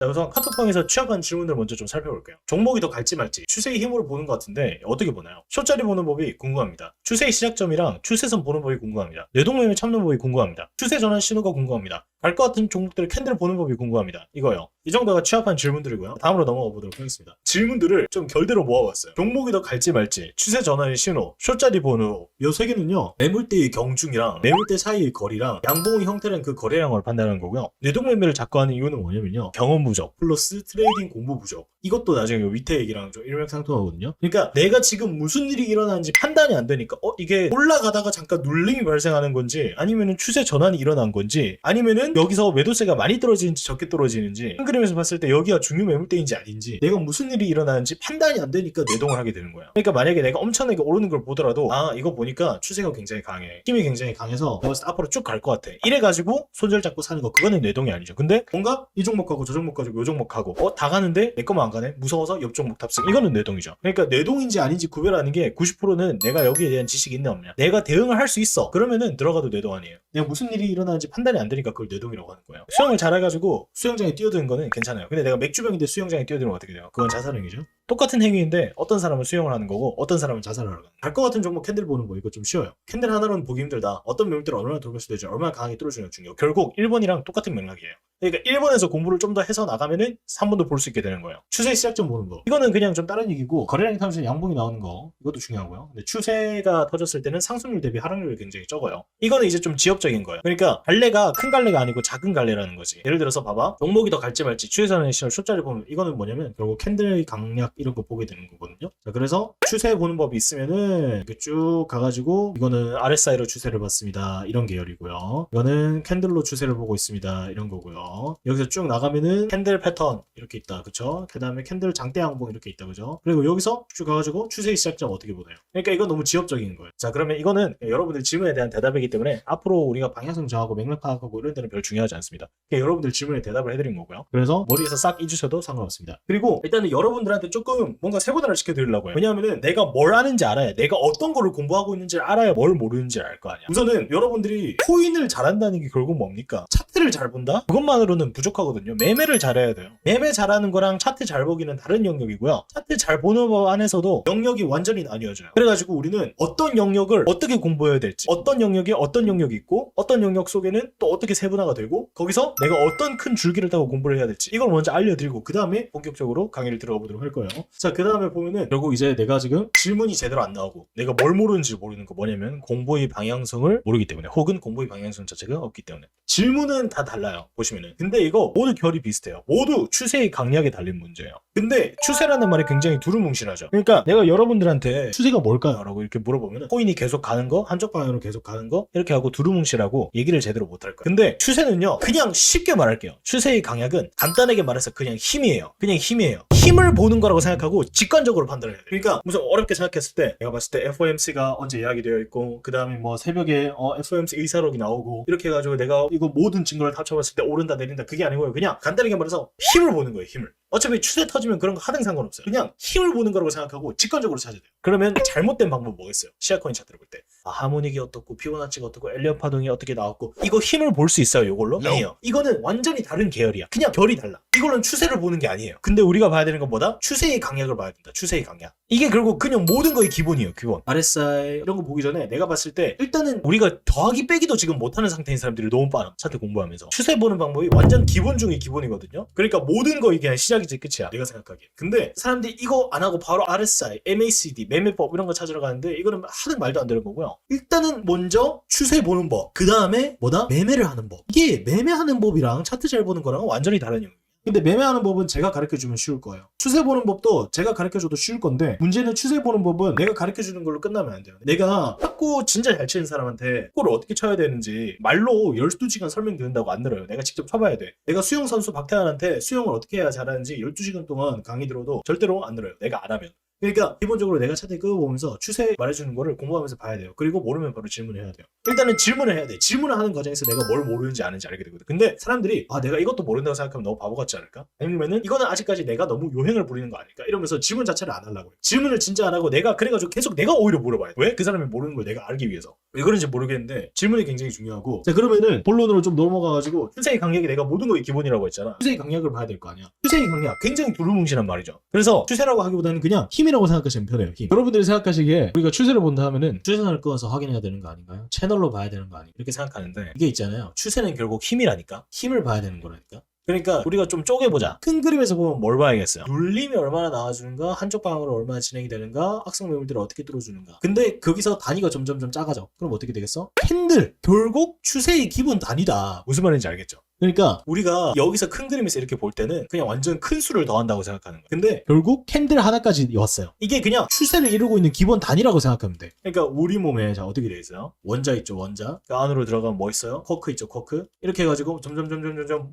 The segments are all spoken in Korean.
자, 우선 카톡방에서 취합한 질문을 먼저 좀 살펴볼게요. 종목이 더 갈지 말지 추세의 힘으로 보는 것 같은데 어떻게 보나요? 숏자리 보는 법이 궁금합니다. 추세의 시작점이랑 추세선 보는 법이 궁금합니다. 뇌동매매 참는 법이 궁금합니다. 추세 전환 신호가 궁금합니다. 갈 것 같은 종목들의 캔들 보는 법이 궁금합니다. 이거요. 이 정도가 취합한 질문들이고요. 다음으로 넘어가 보도록 하겠습니다. 질문들을 좀 결대로 모아봤어요. 종목이 더 갈지 말지, 추세 전환의 신호, 숏자리 번호, 이 세 개는요. 매물대의 경중이랑 매물대 사이의 거리랑 양봉의 형태는 그 거래량을 판단하는 거고요. 뇌동매매를 자꾸 하는 이유는 뭐냐면요. 경험 부족 플러스 트레이딩 공부 부족. 이것도 나중에 밑에 얘기랑 좀 일맥상통하거든요. 그러니까 내가 지금 무슨 일이 일어나는지 판단이 안 되니까 이게 올라가다가 잠깐 눌림이 발생하는 건지 아니면은 추세 전환이 일어난 건지 아니면은 여기서 매도세가 많이 떨어지는지 적게 떨어지는지 한 그림에서 봤을 때 여기가 중요 매물대인지 아닌지 내가 무슨 일이 일어나는지 판단이 안 되니까 내동을 하게 되는 거야. 그러니까 만약에 내가 엄청나게 오르는 걸 보더라도 이거 보니까 추세가 굉장히 강해, 힘이 굉장히 강해서 내가 앞으로 쭉 갈 것 같아, 이래가지고 손절 잡고 사는 거, 그거는 내동이 아니죠. 근데 뭔가 이 종목 가고 저 종목 가지고 요 종목 가고 다 가는데 내 거만 안 가네, 무서워서 옆 종목 탑승, 이거는 내동이죠. 그러니까 내동인지 아닌지 구별하는 게 90%는 내가 여기에 대한 지식이 있냐 없냐, 내가 대응을 할 수 있어 그러면은 들어가도 내동 아니에요. 내가 무슨 일이 일어나는지 판단이 안 되니까 그걸 내동이라고 하는 거예요. 수영을 잘해가지고 수영장에 뛰어드는 거는 괜찮아요. 근데 내가 맥주병인데 수영장에 뛰어들면 어떻게 돼요? 그건 자살행위죠. 똑같은 행위인데 어떤 사람은 수영을 하는 거고 어떤 사람은 자살을 하는 거예요. 갈 것 같은 종목 캔들 보는 거 이거 좀 쉬워요. 캔들 하나로는 보기 힘들다. 어떤 매물대를 얼마나 돌파시 되지, 얼마나 강하게 뚫어주는 중요해요. 결국 1번이랑 똑같은 맥락이에요. 그러니까 1번에서 공부를 좀 더 해서 나가면은 3번도 볼 수 있게 되는 거예요. 추세 시작점 보는 거, 이거는 그냥 좀 다른 얘기고, 거래량이 타면서 양봉이 나오는 거 이것도 중요하고요. 근데 추세가 터졌을 때는 상승률 대비 하락률이 굉장히 적어요. 이거는 이제 좀 지역적인 거예요. 그러니까 갈래가 큰 갈래가 아니고 작은 갈래라는 거지. 예를 들어서 봐봐, 종목이 더 갈지 말지 추세선의 시절 숏자리 보면 이거는 뭐냐면 결국 캔들 강약 이런 거 보게 되는 거거든요. 자, 그래서 추세 보는 법이 있으면은 이렇게 쭉 가가지고 이거는 RSI로 추세를 봤습니다, 이런 계열이고요. 이거는 캔들로 추세를 보고 있습니다, 이런 거고요. 여기서 쭉 나가면은 캔들 패턴 이렇게 있다, 그쵸? 그 다음에 캔들 장대 양봉 이렇게 있다, 그죠? 그리고 여기서 쭉 가가지고 추세의 시작점 어떻게 보나요? 그러니까 이건 너무 지역적인 거예요. 자, 그러면 이거는 여러분들 질문에 대한 대답이기 때문에 앞으로 우리가 방향성 정하고 맥락 파악하고 이런 데는 별 중요하지 않습니다. 그러니까 여러분들 질문에 대답을 해드린 거고요. 그래서 머리에서 싹 잊으셔도 상관없습니다. 그리고 일단은 여러분들한테 조금 뭔가 세분화를 시켜드리려고 해요. 왜냐하면은 내가 뭘 아는지 알아야, 내가 어떤 거를 공부하고 있는지를 알아야 뭘 모르는지를 알 거 아니야. 우선은 여러분들이 코인을 잘한다는 게 결국 뭡니까? 차트를 잘 본다? 그것만으로는 부족하거든요. 매매를 잘해야 돼요. 매매 잘하는 거랑 차트 잘 보기는 다른 영역이고요. 차트 잘 보는 법 안에서도 영역이 완전히 나뉘어져요. 그래가지고 우리는 어떤 영역을 어떻게 공부해야 될지, 어떤 영역에 어떤 영역이 있고 어떤 영역 속에는 또 어떻게 세분화가 되고 거기서 내가 어떤 큰 줄기를 타고 공부를 해야 될지 이걸 먼저 알려드리고 그 다음에 본격적으로 강의를 들어가 보도록 할 거예요. 자, 그 다음에 보면은 결국 이제 내가 지금 질문이 제대로 안 나오고 내가 뭘 모르는지 모르는 거 뭐냐면 공부의 방향성을 모르기 때문에, 혹은 공부의 방향성 자체가 없기 때문에. 질문은 다 달라요, 보시면은. 근데 이거 모두 결이 비슷해요. 모두 추세의 강약에 달린 문제예요. 근데 추세라는 말이 굉장히 두루뭉실하죠. 그러니까 내가 여러분들한테 추세가 뭘까요? 라고 이렇게 물어보면 코인이 계속 가는 거, 한쪽 방향으로 계속 가는 거, 이렇게 하고 두루뭉실하고 얘기를 제대로 못할 거예요. 근데 추세는요, 그냥 쉽게 말할게요. 추세의 강약은 간단하게 말해서 그냥 힘이에요. 그냥 힘이에요. 힘을 보는 거라고 생각하고 직관적으로 판단을 해야 돼요. 그러니까 무슨 어렵게 생각했을 때, 내가 봤을 때 FOMC가 언제 예약이 되어 있고 그 다음에 뭐 새벽에 FOMC 의사록이 나오고 이렇게 해가지고 내가 이거 모든 증거를 합쳐봤을 때 오른다 내린다, 그게 아니고요. 그냥 간단하게 말해서 힘을 보는 거예요. 힘을. 어차피 추세 터지면 그런 거 하등 상관없어요. 그냥 힘을 보는 거라고 생각하고 직관적으로 찾아야 돼요. 그러면 잘못된 방법 뭐겠어요? 시아코인 차트를 볼 때 하모닉이 어떻고 피보나치가 어떻고 엘리엇 파동이 어떻게 나왔고, 이거 힘을 볼 수 있어요 이걸로? 아니에요. 이거는 완전히 다른 계열이야. 그냥 결이 달라. 이거는 추세를 보는 게 아니에요. 근데 우리가 봐야 되는 건 뭐다? 추세의 강약을 봐야 된다. 추세의 강약. 이게 결국 그냥 모든 거의 기본이에요. 기본. RSI 이런 거 보기 전에 내가 봤을 때 일단은 우리가 더하기 빼기도 지금 못하는 상태인 사람들이 너무 많아. 차트 공부하면서 추세 보는 방법이 완전 기본 중의 기본이거든요. 그러니까 모든 거이 그냥 시작이지 끝이야, 내가 생각하기에. 근데 사람들이 이거 안 하고 바로 RSI, MACD, 매매법 이런 거 찾으러 가는데 이거는 하는 말도 안 되는 거고요. 일단은 먼저 추세 보는 법, 그 다음에 뭐다? 매매를 하는 법. 이게 매매하는 법이랑 차트 잘 보는 거랑 완전히 다른 영역이에요. 근데 매매하는 법은 제가 가르쳐주면 쉬울 거예요. 추세 보는 법도 제가 가르쳐줘도 쉬울 건데, 문제는 추세 보는 법은 내가 가르쳐주는 걸로 끝나면 안 돼요. 내가 탁구 진짜 잘 치는 사람한테 탁구를 어떻게 쳐야 되는지 말로 12시간 설명드린다고 안 늘어요. 내가 직접 쳐봐야 돼. 내가 수영 선수 박태환한테 수영을 어떻게 해야 잘하는지 12시간 동안 강의 들어도 절대로 안 늘어요, 내가 안 하면. 그러니까 기본적으로 내가 차트 끄어보면서 추세 말해주는 거를 공부하면서 봐야 돼요. 그리고 모르면 바로 질문을 해야 돼요. 일단은 질문을 해야 돼. 질문을 하는 과정에서 내가 뭘 모르는지 아는지 알게 되거든. 근데 사람들이 내가 이것도 모른다고 생각하면 너무 바보 같지 않을까? 아니면은 이거는 아직까지 내가 너무 요행을 부리는 거 아닐까? 이러면서 질문 자체를 안 하려고 해. 질문을 진짜 안 하고 내가 그래가지고 계속 내가 오히려 물어봐요. 왜? 그 사람이 모르는 걸 내가 알기 위해서. 왜 그런지 모르겠는데 질문이 굉장히 중요하고. 자, 그러면은 본론으로 좀 넘어가가지고 추세의 강약이 내가 모든 거의 기본이라고 했잖아. 추세의 강약을 봐야 될 거 아니야. 추세의 강약 굉장히 두루뭉실한 말이죠. 그래서 추세라고 하기보다는 그냥 힘이라고 생각하시면 편해요. 힘. 여러분들이 생각하시기에 우리가 추세를 본다 하면은 추세선을 끄어서 확인해야 되는 거 아닌가요? 채널로 봐야 되는 거 아닌가? 이렇게 생각하는데 이게 있잖아요. 추세는 결국 힘이라니까. 힘을 봐야 되는 거라니까. 그러니까 우리가 좀 쪼개보자. 큰 그림에서 보면 뭘 봐야겠어요? 눌림이 얼마나 나와주는가, 한쪽 방향으로 얼마나 진행이 되는가, 악성 매물들을 어떻게 뚫어주는가. 근데 거기서 단위가 점점 작아져. 그럼 어떻게 되겠어? 캔들! 결국 추세의 기본 단위다. 무슨 말인지 알겠죠? 그러니까 우리가 여기서 큰 그림에서 이렇게 볼 때는 그냥 완전 큰 수를 더한다고 생각하는 거예요. 근데 결국 캔들 하나까지 왔어요. 이게 그냥 추세를 이루고 있는 기본 단위라고 생각하면 돼. 그러니까 우리 몸에 자 어떻게 돼 있어요? 원자 있죠, 원자. 그 안으로 들어가면 뭐 있어요? 쿼크 있죠, 쿼크. 이렇게 해가지고 점점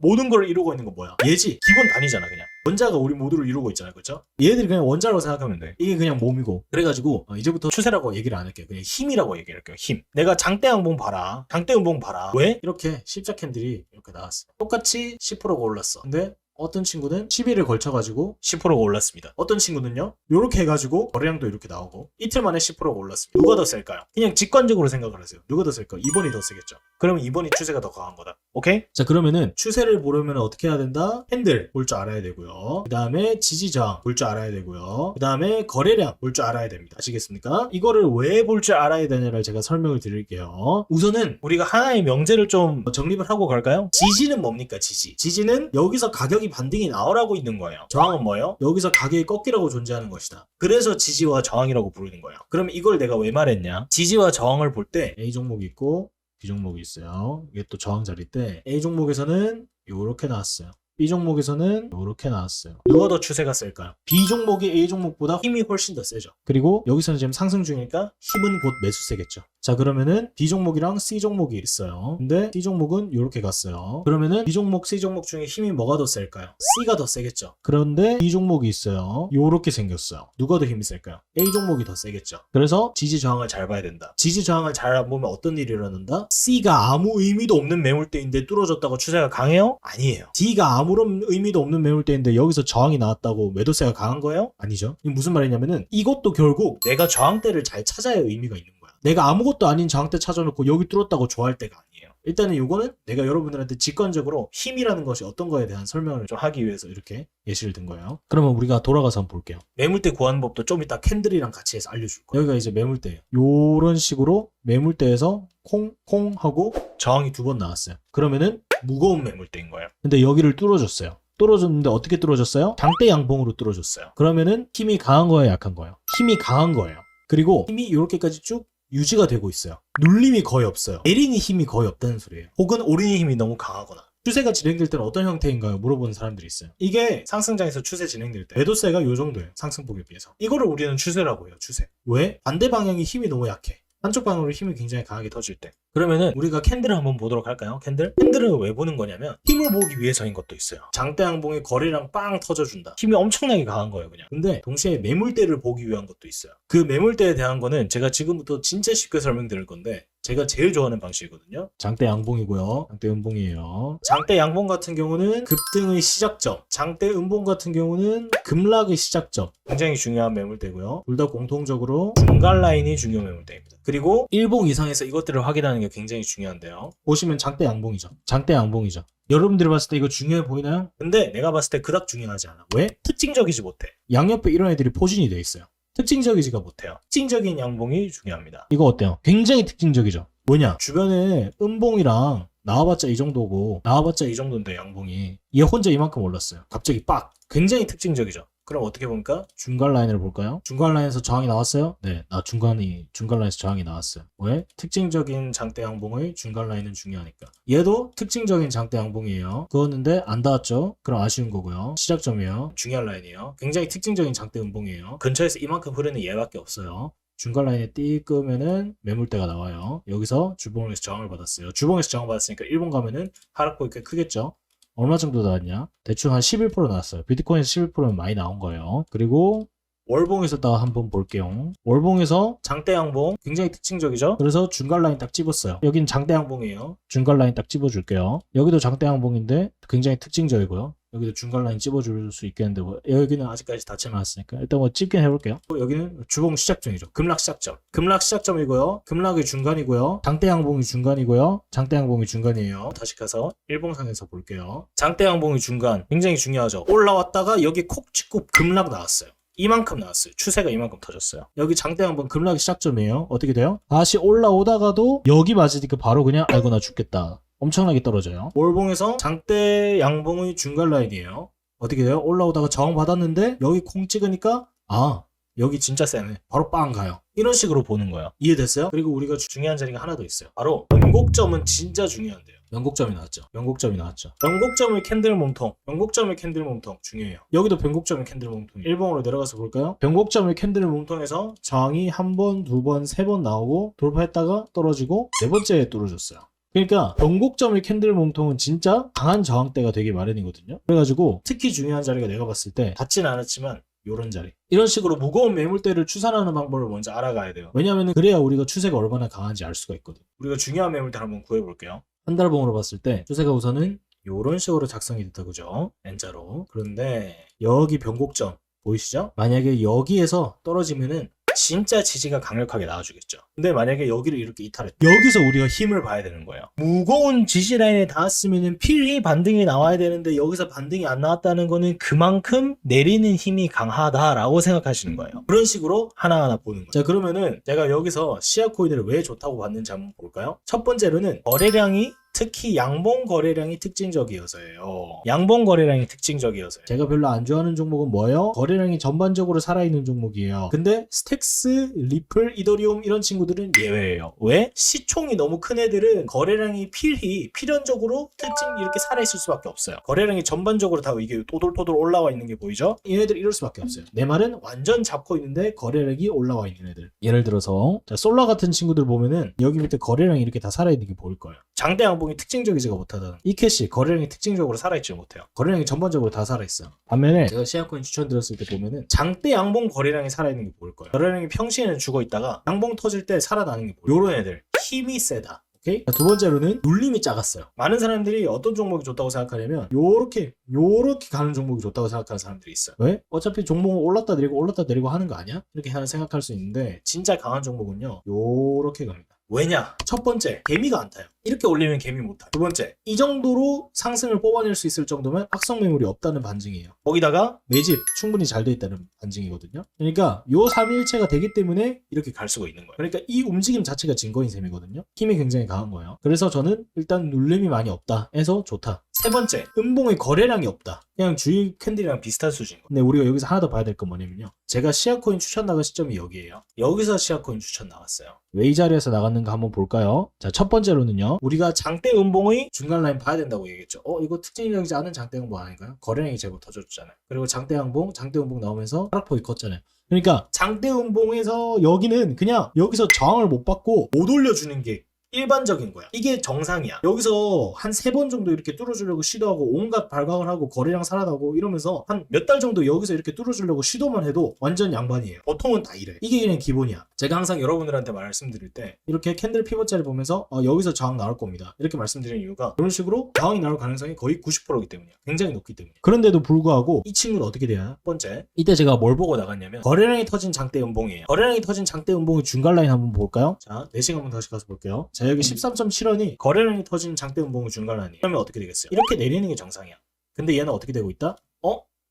모든 걸 이루고 있는 거 뭐야? 얘지. 기본 단위잖아, 그냥. 원자가 우리 모두를 이루고 있잖아요, 그렇죠? 얘들이 그냥 원자라고 생각하면 돼. 이게 그냥 몸이고. 그래가지고 이제부터 추세라고 얘기를 안 할게요. 그냥 힘이라고 얘기할게요. 힘. 내가 장대 양봉 봐라. 장대 음봉 봐라. 왜? 이렇게 십자 캔들이 이렇게 나왔어. 똑같이 10%가 올랐어. 근데 어떤 친구는 10일을 걸쳐가지고 10%가 올랐습니다. 어떤 친구는요, 요렇게 해가지고 거래량도 이렇게 나오고 이틀 만에 10%가 올랐습니다. 누가 더 셀까요? 그냥 직관적으로 생각을 하세요. 누가 더 셀까? 2번이 더 세겠죠. 그러면 2번이 추세가 더 강한 거다. 오케이? 자, 그러면은 추세를 보려면 어떻게 해야 된다? 캔들 볼 줄 알아야 되고요. 그 다음에 지지저항 볼 줄 알아야 되고요. 그 다음에 거래량 볼 줄 알아야 됩니다. 아시겠습니까? 이거를 왜 볼 줄 알아야 되냐를 제가 설명을 드릴게요. 우선은 우리가 하나의 명제를 좀 정립을 하고 갈까요? 지지는 뭡니까? 지지는 여기서 가격이 반등이 나오라고 있는 거예요. 저항은 뭐예요? 여기서 가격이 꺾이라고 존재하는 것이다. 그래서 지지와 저항이라고 부르는 거예요. 그럼 이걸 내가 왜 말했냐? 지지와 저항을 볼 때 A 종목이 있고 B 종목이 있어요. 이게 또 저항 자리 때 A 종목에서는 요렇게 나왔어요. B 종목에서는 이렇게 나왔어요. 누가 더 추세가 셀까요? B 종목이 A 종목보다 힘이 훨씬 더 세죠. 그리고 여기서는 지금 상승 중이니까 힘은 곧 매수세겠죠. 자, 그러면은 B 종목이랑 C 종목이 있어요. 근데 C 종목은 이렇게 갔어요. 그러면은 B 종목, C 종목 중에 힘이 뭐가 더 셀까요? C가 더 세겠죠. 그런데 B 종목이 있어요. 이렇게 생겼어요. 누가 더 힘이 셀까요? A 종목이 더 세겠죠. 그래서 지지 저항을 잘 봐야 된다. 지지 저항을 잘 안 보면 어떤 일이 일어난다? C가 아무 의미도 없는 매물대인데 뚫어졌다고 추세가 강해요? 아니에요. D가 아무런 의미도 없는 매물대인데 여기서 저항이 나왔다고 매도세가 강한 거예요? 아니죠. 이게 무슨 말이냐면은 이것도 결국 내가 저항대를 잘 찾아야 의미가 있는 거야. 내가 아무것도 아닌 저항대 찾아놓고 여기 뚫었다고 좋아할 때가 아니에요. 일단은 이거는 내가 여러분들한테 직관적으로 힘이라는 것이 어떤 거에 대한 설명을 좀 하기 위해서 이렇게 예시를 든 거예요. 그러면 우리가 돌아가서 한번 볼게요. 매물대 구하는 법도 좀 이따 캔들이랑 같이 해서 알려줄 거예요. 여기가 이제 매물대예요. 요런 식으로 매물대에서 콩콩 하고 저항이 2번 나왔어요. 그러면은 무거운 매물대인 거예요. 근데 여기를 뚫어줬어요. 뚫어줬는데 어떻게 뚫어줬어요? 장대 양봉으로 뚫어줬어요. 그러면은 힘이 강한 거예요, 약한 거예요? 힘이 강한 거예요. 그리고 힘이 이렇게까지 쭉 유지가 되고 있어요. 눌림이 거의 없어요. 내리는 힘이 거의 없다는 소리예요. 혹은 오르는 힘이 너무 강하거나. 추세가 진행될 때는 어떤 형태인가요? 물어보는 사람들이 있어요. 이게 상승장에서 추세 진행될 때 매도세가 요 정도예요. 상승폭에 비해서. 이거를 우리는 추세라고 해요. 추세. 왜? 반대 방향이 힘이 너무 약해. 한쪽 방향으로 힘이 굉장히 강하게 터질 때. 그러면은 우리가 캔들을 한번 보도록 할까요? 캔들은 왜 보는 거냐면 힘을 보기 위해서인 것도 있어요. 장대 양봉에 거래량 빵 터져준다. 힘이 엄청나게 강한 거예요, 그냥. 근데 동시에 매물대를 보기 위한 것도 있어요. 그 매물대에 대한 거는 제가 지금부터 진짜 쉽게 설명드릴 건데 제가 제일 좋아하는 방식이거든요. 장대 양봉이고요. 장대 음봉이에요. 장대 양봉 같은 경우는 급등의 시작점, 장대 음봉 같은 경우는 급락의 시작점. 굉장히 중요한 매물대고요. 둘 다 공통적으로 중간 라인이 중요 매물대입니다. 그리고 일봉 이상에서 이것들을 확인하는 게 굉장히 중요한데요. 보시면 장대 양봉이죠. 장대 양봉이죠. 여러분들이 봤을 때 이거 중요해 보이나요? 근데 내가 봤을 때 그닥 중요하지 않아. 왜? 특징적이지 못해. 양옆에 이런 애들이 포진이 돼 있어요. 특징적이지가 못해요. 특징적인 양봉이 중요합니다. 이거 어때요? 굉장히 특징적이죠. 뭐냐? 주변에 음봉이랑 나와봤자 이 정도고 나와봤자 이 정도인데 양봉이 얘 혼자 이만큼 올랐어요. 갑자기 빡! 굉장히 특징적이죠. 그럼 어떻게 볼까? 중간 라인을 볼까요? 중간 라인에서 저항이 나왔어요? 네, 중간 라인에서 저항이 나왔어요. 왜? 특징적인 장대 양봉의 중간 라인은 중요하니까. 얘도 특징적인 장대 양봉이에요. 그었는데 안 닿았죠? 그럼 아쉬운 거고요. 시작점이에요. 중요한 라인이에요. 굉장히 특징적인 장대 음봉이에요. 근처에서 이만큼 흐르는 얘밖에 없어요. 중간 라인에 띠 끄면은 매물대가 나와요. 여기서 주봉에서 저항을 받았어요. 주봉에서 저항 받았으니까 1번 가면은 하락폭이 꽤 크겠죠? 얼마 정도 나왔냐? 대충 한 11% 나왔어요. 비트코인에서 11%면 많이 나온 거예요. 그리고 월봉에서다가 한번 볼게요. 월봉에서 장대 양봉 굉장히 특징적이죠. 그래서 중간 라인 딱 집었어요. 여긴 장대 양봉이에요. 중간 라인 딱 집어줄게요. 여기도 장대 양봉인데 굉장히 특징적이고요. 여기도 중간 라인 집어줄 수 있겠는데 뭐 여기는 아직까지 닫지 않았으니까 일단 뭐 집긴 해볼게요. 여기는 주봉 시작점이죠. 급락 시작점. 급락 시작점이고요. 급락이 중간이고요. 장대 양봉이 중간이고요. 장대 양봉이 중간이에요. 다시 가서 일봉상에서 볼게요. 장대 양봉이 중간 굉장히 중요하죠. 올라왔다가 여기 콕 찍고 급락 나왔어요. 이만큼 나왔어요. 추세가 이만큼 터졌어요. 여기 장대 양봉 급락이 시작점이에요. 어떻게 돼요? 다시 올라오다가도 여기 맞으니까 바로 그냥 아이고 나 죽겠다. 엄청나게 떨어져요. 월봉에서 장대 양봉의 중간 라인이에요. 어떻게 돼요? 올라오다가 저항 받았는데 여기 콩 찍으니까 여기 진짜 세네. 바로 빵 가요. 이런 식으로 보는 거예요. 이해됐어요? 그리고 우리가 중요한 자리가 하나 더 있어요. 바로 변곡점은 진짜 중요한데요. 변곡점이 나왔죠. 변곡점이 나왔죠. 변곡점의 캔들 몸통. 변곡점의 캔들 몸통 중요해요. 여기도 변곡점의 캔들 몸통. 1번으로 내려가서 볼까요? 변곡점의 캔들 몸통에서 저항이 한 번, 두 번, 세 번 나오고 돌파했다가 떨어지고 네 번째에 뚫어줬어요. 그러니까 변곡점의 캔들 몸통은 진짜 강한 저항대가 되기 마련이거든요. 그래가지고 특히 중요한 자리가 내가 봤을 때 닿진 않았지만 요런 자리. 이런 식으로 무거운 매물대를 추산하는 방법을 먼저 알아가야 돼요. 왜냐하면 그래야 우리가 추세가 얼마나 강한지 알 수가 있거든. 우리가 중요한 매물대를 한번 구해볼게요. 한 달봉으로 봤을 때 추세가 우선은 요런 식으로 작성이 됐다 그죠? N자로. 그런데 여기 변곡점 보이시죠? 만약에 여기에서 떨어지면은 진짜 지지가 강력하게 나와주겠죠. 근데 만약에 여기를 이렇게 이탈했다. 여기서 우리가 힘을 봐야 되는 거예요. 무거운 지지 라인에 닿았으면 필히 반등이 나와야 되는데 여기서 반등이 안 나왔다는 거는 그만큼 내리는 힘이 강하다라고 생각하시는 거예요. 그런 식으로 하나하나 보는 거예요. 자, 그러면은 제가 여기서 시아 코인을 왜 좋다고 봤는지 한번 볼까요? 첫 번째로는 거래량이 특히 양봉 거래량이 특징적이어서예요. 양봉 거래량이 특징적이어서요. 제가 별로 안 좋아하는 종목은 뭐예요? 거래량이 전반적으로 살아있는 종목이에요. 근데 스택스, 리플, 이더리움 이런 친구들은 예외예요. 왜? 시총이 너무 큰 애들은 거래량이 필연적으로 특징 이렇게 살아있을 수밖에 없어요. 거래량이 전반적으로 다 이게 또돌또돌 올라와 있는 게 보이죠? 얘네들 이럴 수밖에 없어요. 내 말은 완전 잡고 있는데 거래량이 올라와 있는 애들. 예를 들어서 자, 솔라 같은 친구들 보면은 여기 밑에 거래량이 이렇게 다 살아있는 게 보일 거예요. 장대 양봉 특징적이지가 못하다는 이캐시 거래량이 특징적으로 살아있지 못해요. 거래량이 전반적으로 다 살아있어요. 반면에 제가 시아코인 추천드렸을 때 보면은 장대 양봉 거래량이 살아있는 게 보일 거예요. 거래량이 평시에는 죽어있다가 양봉 터질 때 살아나는 게 보여요. 요런 애들 힘이 세다. 오케이? 두 번째로는 눌림이 작았어요. 많은 사람들이 어떤 종목이 좋다고 생각하냐면 요렇게 가는 종목이 좋다고 생각하는 사람들이 있어요. 왜? 어차피 종목은 올랐다 내리고 하는 거 아니야? 이렇게 생각할 수 있는데 진짜 강한 종목은요 요렇게 갑니다. 왜냐? 첫 번째, 개미가 안 타요. 이렇게 올리면 개미 못 타요. 두 번째, 이 정도로 상승을 뽑아낼 수 있을 정도면 악성 매물이 없다는 반증이에요. 거기다가 매집 충분히 잘 돼 있다는 반증이거든요. 그러니까 요 삼위일체가 되기 때문에 이렇게 갈 수가 있는 거예요. 그러니까 이 움직임 자체가 증거인 셈이거든요. 힘이 굉장히 강한 거예요. 그래서 저는 일단 눌림이 많이 없다 해서 좋다. 세 번째, 음봉의 거래량이 없다. 그냥 주의 캔들이랑 비슷한 수준인 거예요. 근데 우리가 여기서 하나 더 봐야 될 건 뭐냐면요. 제가 시아코인 추천 나간 시점이 여기예요. 여기서 시아코인 추천 나왔어요. 왜 이 자리에서 나갔는가 한번 볼까요? 자, 첫 번째로는요. 우리가 장대 음봉의 중간 라인 봐야 된다고 얘기했죠. 이거 특징적이지 않은 장대 음봉 아닌가요? 거래량이 제법 터졌잖아요. 그리고 장대 음봉 나오면서 하락폭이 컸잖아요. 그러니까 장대 음봉에서 여기는 그냥 여기서 저항을 못 받고 못 올려주는 게 일반적인 거야. 이게 정상이야. 여기서 한 3번 정도 이렇게 뚫어주려고 시도하고 온갖 발광을 하고 거래량 살아나고 이러면서 한 몇 달 정도 여기서 이렇게 뚫어주려고 시도만 해도 완전 양반이에요. 보통은 다 이래. 이게 그냥 기본이야. 제가 항상 여러분들한테 말씀드릴 때 이렇게 캔들 피벗자를 보면서 여기서 저항 나올 겁니다. 이렇게 말씀드리는 이유가 그런 식으로 저항이 나올 가능성이 거의 90%이기 때문이야. 굉장히 높기 때문에. 그런데도 불구하고 이 친구는 어떻게 돼요? 첫 번째, 이때 제가 뭘 보고 나갔냐면 거래량이 터진 장대 음봉이에요. 거래량이 터진 장대 음봉의 중간 라인 한번 볼까요? 자, 4시간 한번 다시 가서 볼게요. 자, 여기 13.7원이 거래량이 터진 장대 음봉의 중간 라인이에요. 그러면 어떻게 되겠어요? 이렇게 내리는 게 정상이야. 근데 얘는 어떻게 되고 있다?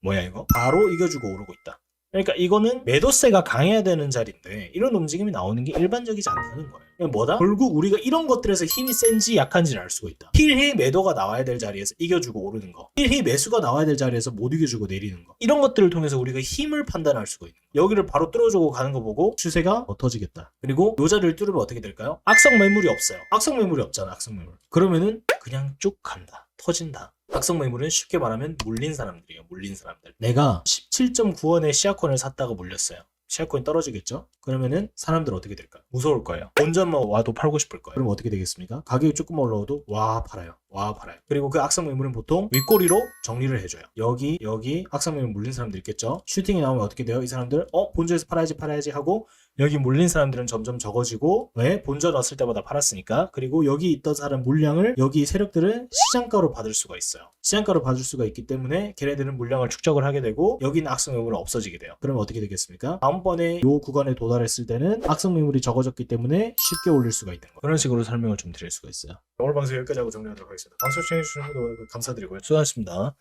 뭐야 이거? 바로 이겨주고 오르고 있다. 그러니까 이거는 매도세가 강해야 되는 자리인데 이런 움직임이 나오는 게 일반적이지 않다는 거예요. 그냥 뭐다? 결국 우리가 이런 것들에서 힘이 센지 약한지를 알 수가 있다. 필히 매도가 나와야 될 자리에서 이겨주고 오르는 거, 필히 매수가 나와야 될 자리에서 못 이겨주고 내리는 거, 이런 것들을 통해서 우리가 힘을 판단할 수가 있는 거예요. 여기를 바로 뚫어주고 가는 거 보고 추세가 터지겠다. 그리고 요 자리를 뚫으면 어떻게 될까요? 악성 매물이 없어요. 악성 매물이 없잖아. 악성 매물. 그러면은 그냥 쭉 간다. 터진다. 악성 매물은 쉽게 말하면 물린 사람들이에요. 물린 사람들. 내가 17.9원에 시아콘을 샀다가 물렸어요. 시알코인 떨어지겠죠? 그러면은 사람들 어떻게 될까요? 무서울 거예요. 본전만 와도 팔고 싶을 거예요. 그럼 어떻게 되겠습니까? 가격이 조금만 올라와도 와 팔아요. 와 팔아요. 그리고 그 악성 매물은 보통 윗꼬리로 정리를 해줘요. 여기 악성 매물 물린 사람들 있겠죠? 슈팅이 나오면 어떻게 돼요? 이 사람들 본전에서 팔아야지 하고 여기 물린 사람들은 점점 적어지고 왜? 본전 왔을 때마다 팔았으니까. 그리고 여기 있던 사람 물량을 여기 세력들은 시장가로 받을 수가 있어요. 시장가로 받을 수가 있기 때문에 걔네들은 물량을 축적을 하게 되고 여기 있는 악성 매물은 없어지게 돼요. 그러면 어떻게 되겠습니까? 다음번에 이 구간에 도달했을 때는 악성 매물이 적어졌기 때문에 쉽게 올릴 수가 있는 거예요. 그런 식으로 설명을 좀 드릴 수가 있어요. 오늘 방송 여기까지 하고 정리하도록 하겠습니다. 방송 시청해주신 분들 감사드리고요. 수고하셨습니다.